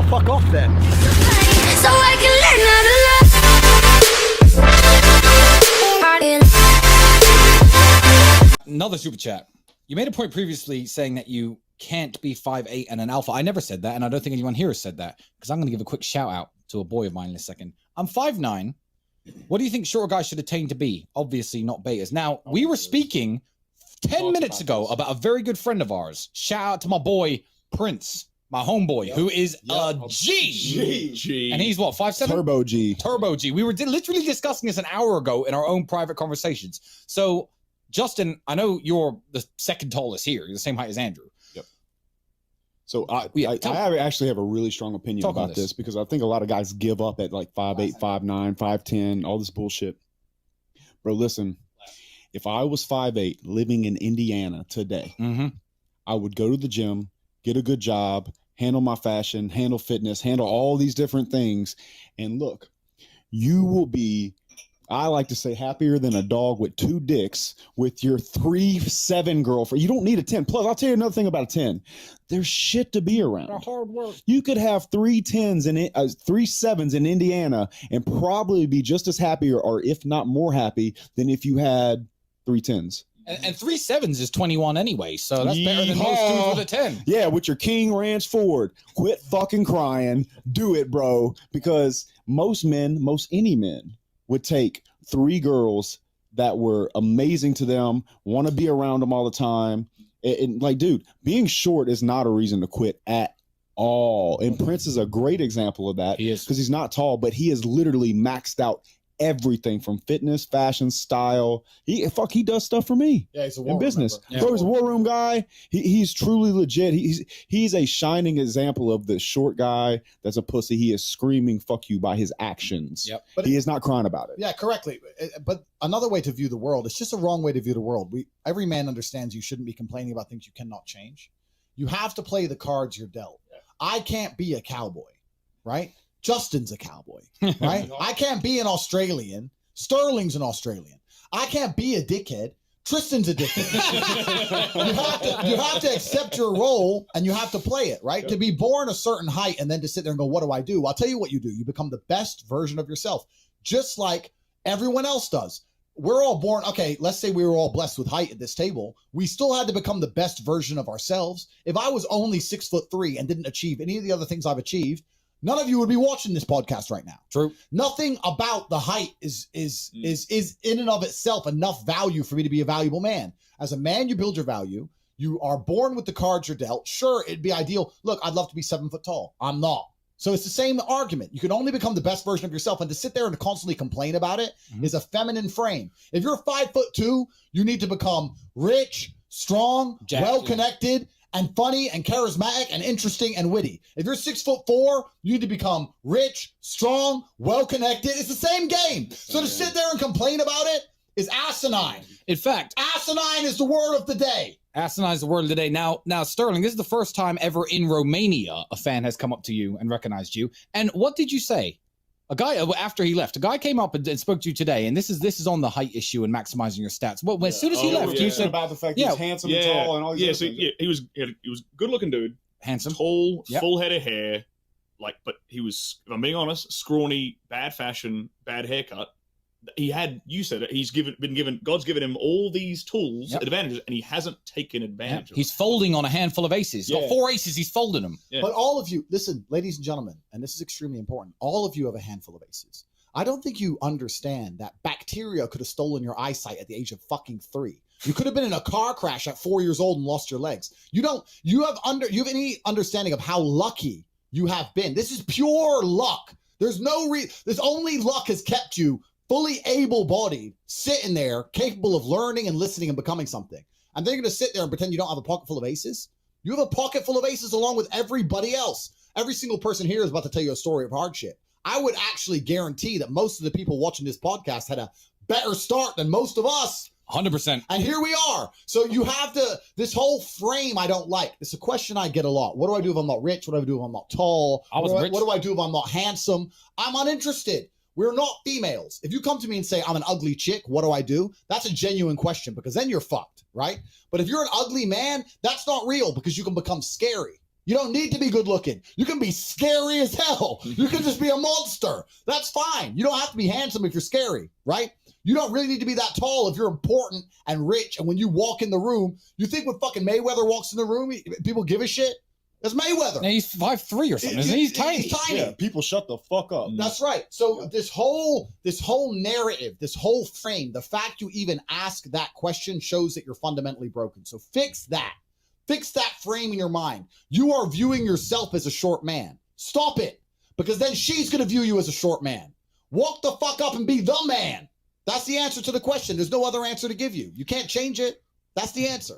fuck off then. So I can learn how to love. Another super chat. You made a point previously saying that you can't be 5'8" and an alpha. I never said that, and I don't think anyone here has said that, because I'm going to give a quick shout out to a boy of mine in a second. I'm 5'9". What do you think shorter guys should attain to be? Obviously not betas. Now, we were speaking 10 minutes ago about a very good friend of ours. Shout out to my boy, Prince, my homeboy, who is a G. And he's what, 5'7"? Turbo G. Turbo G. We were literally discussing this an hour ago in our own private conversations. So, Justin, I know you're the second tallest here. You're the same height as Andrew. Yep. So I actually have a really strong opinion about this because I think a lot of guys give up at like 5'8", 5'9", 5'10", all this bullshit. Bro, listen, if I was 5'8", living in Indiana today, I would go to the gym, get a good job, handle my fashion, handle fitness, handle all these different things. And look, you will be, I like to say, happier than a dog with 2 dicks with your 3'7" girlfriend. You don't need a 10. Plus, I'll tell you another thing about a 10. There's shit to be around. Hard work. You could have 3 10s and 3 7s in Indiana and probably be just as happy or if not more happy than if you had 3 10s. And 3 7s is 21 anyway, so that's better than most dudes with a 10. Yeah, with your King Ranch Ford. Quit fucking crying. Do it, bro. Because most any men would take 3 girls that were amazing to them, want to be around them all the time. And like, dude, being short is not a reason to quit at all. And Prince is a great example of that. He is. Because he's not tall, but he has literally maxed out everything from fitness, fashion, style. He does stuff for me. Yeah, he's a in business. Yeah. Bro, he's a war room guy. He's truly legit. He's a shining example of the short guy that's a pussy. He is screaming "fuck you" by his actions. Yep. But he is not crying about it. Yeah, correctly. But another way to view the world, it's just a wrong way to view the world. Every man understands you shouldn't be complaining about things you cannot change. You have to play the cards you're dealt. Yeah. I can't be a cowboy, right? Justin's a cowboy, right? I can't be an Australian. Sterling's an Australian. I can't be a dickhead. Tristan's a dickhead. you have to accept your role and you have to play it, right? Yep. To be born a certain height and then to sit there and go, what do I do? I'll tell you what you do. You become the best version of yourself, just like everyone else does. We're all born, okay, let's say we were all blessed with height at this table. We still had to become the best version of ourselves. If I was only 6'3" and didn't achieve any of the other things I've achieved, none of you would be watching this podcast right now. True. Nothing about the height is in and of itself enough value for me to be a valuable man. As a man, you build your value. You are born with the cards you're dealt. Sure, it'd be ideal. Look, I'd love to be 7 foot tall. I'm not. So it's the same argument. You can only become the best version of yourself, and to sit there and to constantly complain about it is a feminine frame. If you're 5'2", you need to become rich, strong, well-connected, and funny and charismatic and interesting and witty. If you're 6'4", you need to become rich, strong, well-connected. It's the same game. So to sit there and complain about it is asinine. In fact, asinine is the word of the day. Asinine is the word of the day. Now, Sterling, this is the first time ever in Romania a fan has come up to you and recognized you. And what did you say? A guy, after he left, a guy came up and spoke to you today, and this is on the height issue and maximizing your stats. Well, as soon as he left, you said about the fact he's handsome and tall and all these things. He was a good looking dude, handsome, tall, full head of hair, but he was, if I'm being honest, scrawny, bad fashion, bad haircut. He had, you said it, God's given him all these tools, advantages, and he hasn't taken advantage of them. He's folding on a handful of aces. He's got 4 aces, he's folding them. Yeah. But all of you, listen, ladies and gentlemen, and this is extremely important, all of you have a handful of aces. I don't think you understand that bacteria could have stolen your eyesight at the age of fucking 3. You could have been in a car crash at 4 years old and lost your legs. You have any understanding of how lucky you have been. This is pure luck. There's only luck has kept you fully able-bodied, sitting there, capable of learning and listening and becoming something. And then you're going to sit there and pretend you don't have a pocket full of aces? You have a pocket full of aces along with everybody else. Every single person here is about to tell you a story of hardship. I would actually guarantee that most of the people watching this podcast had a better start than most of us. 100%. And here we are. So you have this whole frame I don't like. It's a question I get a lot. What do I do if I'm not rich? What do I do if I'm not tall? What do I do if I'm not handsome? I'm uninterested. We're not females. If you come to me and say, I'm an ugly chick, what do I do? That's a genuine question because then you're fucked, right? But if you're an ugly man, that's not real because you can become scary. You don't need to be good looking. You can be scary as hell. You can just be a monster. That's fine. You don't have to be handsome if you're scary, right? You don't really need to be that tall if you're important and rich. And when you walk in the room, you think when fucking Mayweather walks in the room, people give a shit? It's Mayweather. Yeah, he's 5'3" or something. He's tiny. He's tiny. Yeah, people shut the fuck up. That's right. So this whole narrative, this whole frame, the fact you even ask that question shows that you're fundamentally broken. So fix that. Fix that frame in your mind. You are viewing yourself as a short man. Stop it. Because then she's going to view you as a short man. Walk the fuck up and be the man. That's the answer to the question. There's no other answer to give you. You can't change it. That's the answer.